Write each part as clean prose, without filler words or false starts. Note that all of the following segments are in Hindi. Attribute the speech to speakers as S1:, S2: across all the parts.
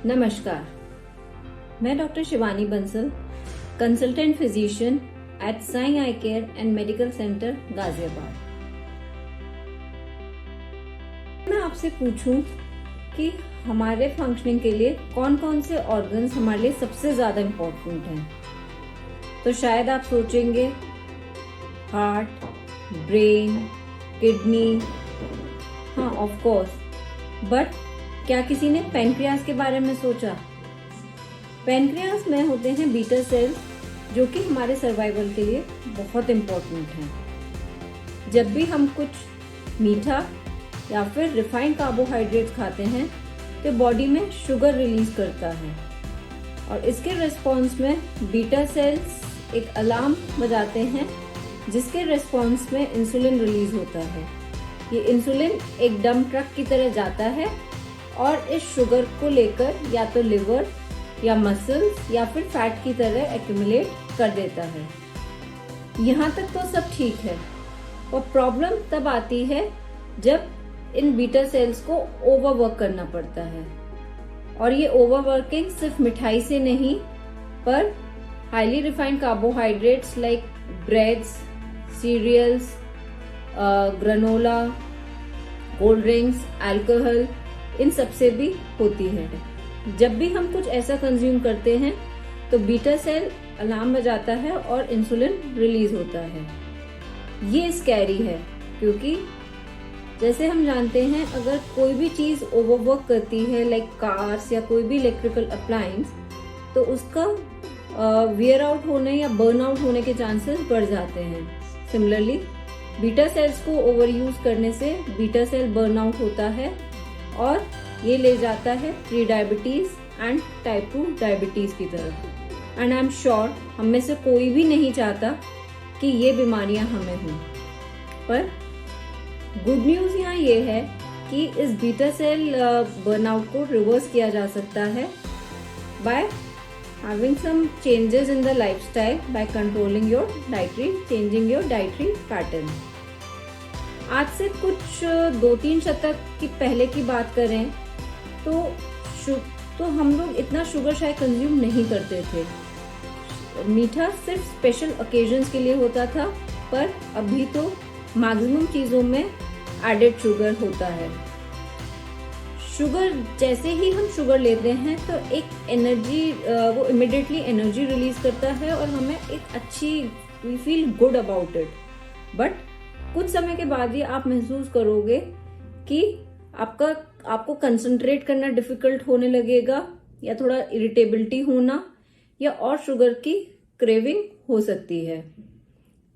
S1: नमस्कार, मैं doctor Shivani Bansal, consultant physician at Sai eye care and medical centre Ghaziabad. मैं आपसे पूछूं कि हमारे फंक्शनिंग के लिए कौन कौन से ऑर्गन्स हमारे लिए सबसे ज्यादा इम्पोर्टेंट हैं, तो शायद आप सोचेंगे हार्ट, ब्रेन, किडनी। हाँ, ऑफ कोर्स, बट क्या किसी ने पैनक्रियास के बारे में सोचा? पैनक्रियास में होते हैं बीटा सेल्स, जो कि हमारे सर्वाइवल के लिए बहुत इम्पोर्टेंट हैं। जब भी हम कुछ मीठा या फिर रिफाइंड कार्बोहाइड्रेट्स खाते हैं तो बॉडी में शुगर रिलीज करता है, और इसके रिस्पॉन्स में बीटा सेल्स एक अलार्म बजाते हैं, जिसके रिस्पॉन्स में इंसुलिन रिलीज होता है। ये इंसुलिन एक डंप ट्रक की तरह जाता है और इस शुगर को लेकर या तो लिवर या मसल्स या फिर फैट की तरह एक्यूमुलेट कर देता है। यहाँ तक तो सब ठीक है, और प्रॉब्लम तब आती है जब इन बीटा सेल्स को ओवरवर्क करना पड़ता है। और ये ओवरवर्किंग सिर्फ मिठाई से नहीं, पर highly refined carbohydrates like breads, cereals, granola, cold drinks, alcohol, इन सब से भी होती है। जब भी हम कुछ ऐसा कंज्यूम करते हैं तो बीटा सेल अलार्म बजाता है और इंसुलिन रिलीज होता है। ये स्कैरी है, क्योंकि जैसे हम जानते हैं, अगर कोई भी चीज ओवरवर्क करती है लाइक कार्स या कोई भी इलेक्ट्रिकल अप्लायंस, तो उसका वियर आउट होने या बर्न आउट होने के चांसेस बढ़ जाते हैं। सिमिलरली बीटा सेल्स को ओवर यूज करने से बीटा सेल बर्न आउट होता है, और ये ले जाता है pre diabetes and type 2 diabetes की तरफ। एंड आई एम श्योर हम में से कोई भी नहीं चाहता कि ये बीमारियां हमें हों। पर गुड न्यूज यहाँ ये है कि इस बीटा सेल बर्नआउट को रिवर्स किया जा सकता है bye having some changes in the lifestyle, by controlling your changing your dietary pattern. आज से कुछ 2-3 शतक की पहले की बात करें तो हम लोग इतना शुगर शायद कंज्यूम नहीं करते थे। मीठा सिर्फ स्पेशल ओकेजन्स के लिए होता था, पर अभी तो मैक्सिमम चीजों में एडेड शुगर होता है। शुगर, जैसे ही हम शुगर लेते हैं तो एक एनर्जी, वो इमिडिएटली एनर्जी रिलीज करता है और हमें एक अच्छी, we feel good about it. But कुछ समय के बाद ही आप महसूस करोगे कि आपको कंसंट्रेट करना डिफिकल्ट होने लगेगा, या थोड़ा इरिटेबिलिटी होना, या और शुगर की क्रेविंग हो सकती है।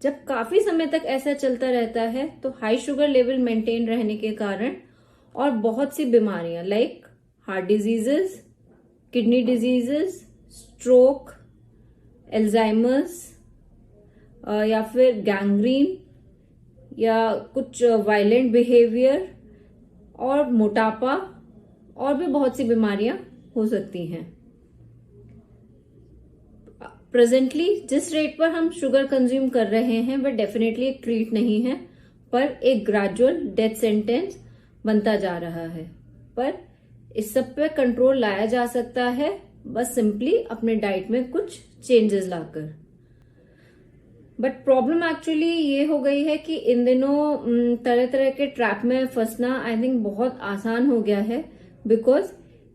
S1: जब काफी समय तक ऐसा चलता रहता है तो हाई शुगर लेवल मेंटेन रहने के कारण और बहुत सी बीमारियां like heart diseases, kidney diseases, stroke, Alzheimer's, या फिर गैंग्रीन, या कुछ वायलेंट बिहेवियर और मोटापा, और भी बहुत सी बीमारियां हो सकती हैं। प्रेजेंटली जिस रेट पर हम शुगर कंज्यूम कर रहे हैं वह डेफिनेटली एक ट्रीट नहीं है, पर एक ग्रेजुअल डेथ सेंटेंस बनता जा रहा है। पर इस सब पे कंट्रोल लाया जा सकता है बस सिंपली अपने डाइट में कुछ changes locker. But problem actually ये हो गई है कि इन दिनों तरह तरह के ट्रैप में फंसना आई थिंक बहुत आसान हो गया है, बिकॉज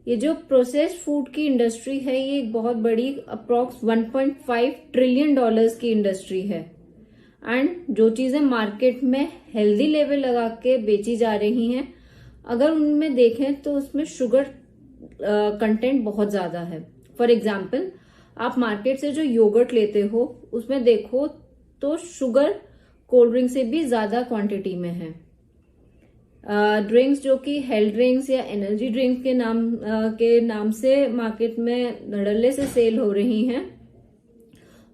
S1: ये जो प्रोसेस्ड फूड की इंडस्ट्री है ये एक बहुत बड़ी अप्रॉक्स $1.5 ट्रिलियन की इंडस्ट्री है। एंड जो चीजें मार्केट में हेल्दी लेवल लगा के बेची जा रही हैं, अगर उनमें देखें तो उसमें शुगर कंटेंट बहुत ज्यादा है। फॉर एग्जाम्पल, आप मार्केट से जो योगर्ट लेते हो उसमें देखो तो शुगर कोल्ड ड्रिंक से भी ज्यादा क्वांटिटी में है। ड्रिंक्स जो कि हेल्थ ड्रिंक्स या एनर्जी ड्रिंक्स के नाम से मार्केट में धड़ल्ले से सेल हो रही हैं,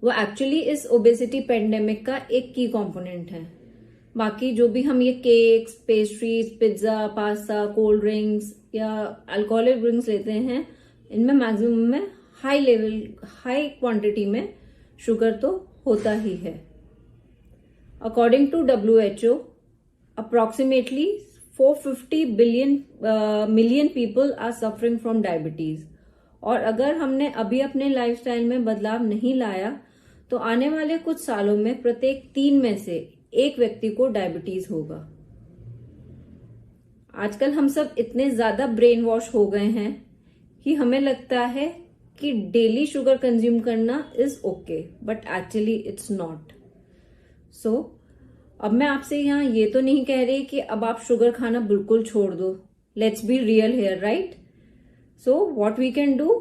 S1: वो एक्चुअली इस ओबेसिटी पेंडेमिक का एक की कंपोनेंट है। बाकी जो भी हम ये cakes, pastries, pizza, pasta, cold drinks या अल्कोहलिक ड्रिंक्स लेते हैं, इनमें मैक्सिमम में हाई क्वांटिटी में शुगर तो होता ही है। According to WHO, approximately 450 million people are suffering from diabetes, और अगर हमने अभी अपने लाइफस्टाइल में बदलाव नहीं लाया तो आने वाले कुछ सालों में प्रत्येक 3 में से 1 व्यक्ति को डायबिटीज होगा। आजकल हम सब इतने ज्यादा ब्रेन वॉश हो गए हैं कि हमें लगता है कि डेली शुगर कंज्यूम करना is okay, but actually it's not. So अब मैं आपसे यहाँ ये तो नहीं कह रही कि अब आप शुगर खाना बिल्कुल छोड़ दो। Let's be real here, right? So what we can do,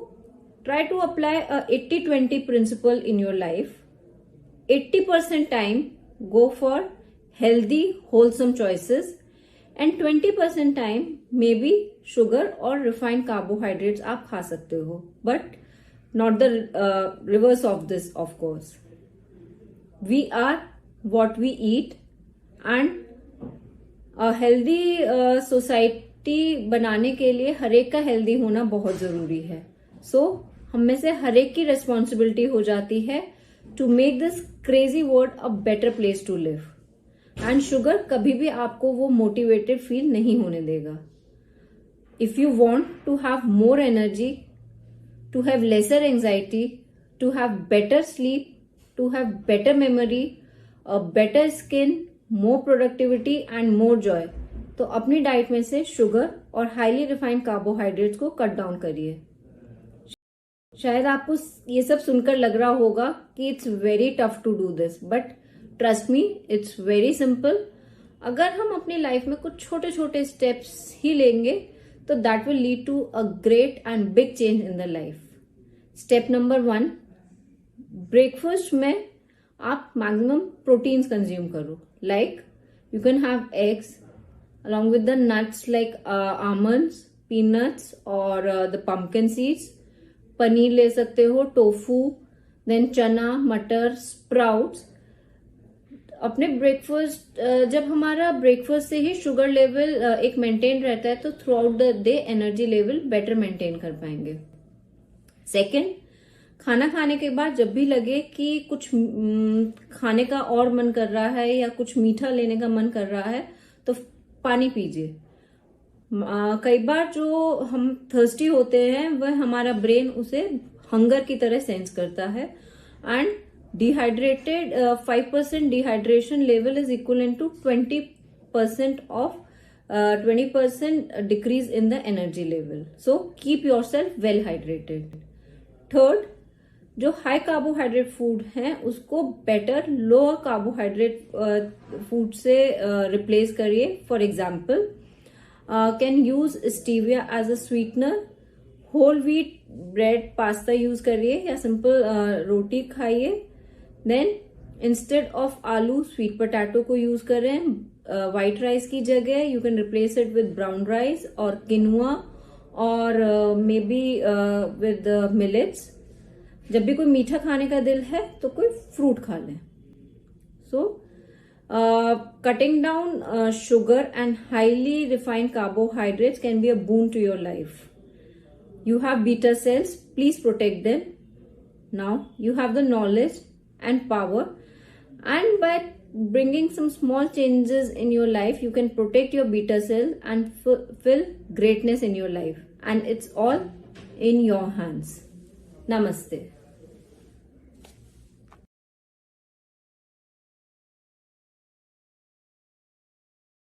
S1: try to apply a 80-20 principle in your life. 80% time go for healthy, wholesome choices, and 20% time maybe sugar or refined carbohydrates आप खा सकते हो, but not the reverse of this, of course. We are what we eat, and a healthy society बनाने के लिए हर एक का हेल्दी होना बहुत जरूरी है। So हम में से हर एक की रेस्पॉन्सिबिलिटी हो जाती है to make this crazy world a better place to live. And sugar कभी भी आपको वो मोटिवेटेड फील नहीं होने देगा। If you want to have more energy, to have lesser anxiety, to have better sleep, to have better memory, a better skin, more productivity and more joy, तो अपनी डाइट में से शुगर और हाईली रिफाइंड कार्बोहाइड्रेट्स को कट डाउन करिए। शायद आपको ये सब सुनकर लग रहा होगा कि it's very tough to do this, but trust me, it's very simple. अगर हम अपनी लाइफ में कुछ छोटे छोटे स्टेप्स ही लेंगे तो that will lead to a great and big change in the life. Step number 1, breakfast में आप मैक्सिमम प्रोटीन्स कंज्यूम करो। Like you can have eggs along with the nuts like almonds, peanuts और the pumpkin seeds। पनीर ले सकते हो, टोफू, देन चना, मटर, स्प्राउट्स। अपने ब्रेकफास्ट, जब हमारा ब्रेकफास्ट से ही शुगर लेवल एक मेंटेन रहता है तो through out the day energy level better maintain कर पाएंगे। सेकंड, खाना खाने के बाद जब भी लगे कि कुछ खाने का और मन कर रहा है या कुछ मीठा लेने का मन कर रहा है तो पानी पीजिए। कई बार जो हम थर्स्टी होते हैं वह हमारा ब्रेन उसे हंगर की तरह सेंस करता है, and dehydrated 5% dehydration level is equal to 20% of 20% decrease in the energy level. So keep yourself well hydrated. Third, जो हाई कार्बोहाइड्रेट फूड है उसको बेटर लोअर कार्बोहाइड्रेट फूड से रिप्लेस करिए। For example, can use stevia as a sweetener, whole wheat bread pasta use करिए या सिंपल रोटी खाइए। देन इंस्टेड ऑफ आलू स्वीट पोटैटो को यूज करें। व्हाइट राइस की जगह you can replace it with brown rice और किनुआ और मे बी विद मिलेट्स। जब भी कोई मीठा खाने का दिल है तो कोई फ्रूट खा लें। सो cutting down sugar and highly refined carbohydrates can be a boon to your life. You have beta cells, please protect them. Now you have the knowledge and power, and by bringing some small changes in your life you can protect your beta cells and fulfill greatness in your life, and it's all in your hands. Namaste.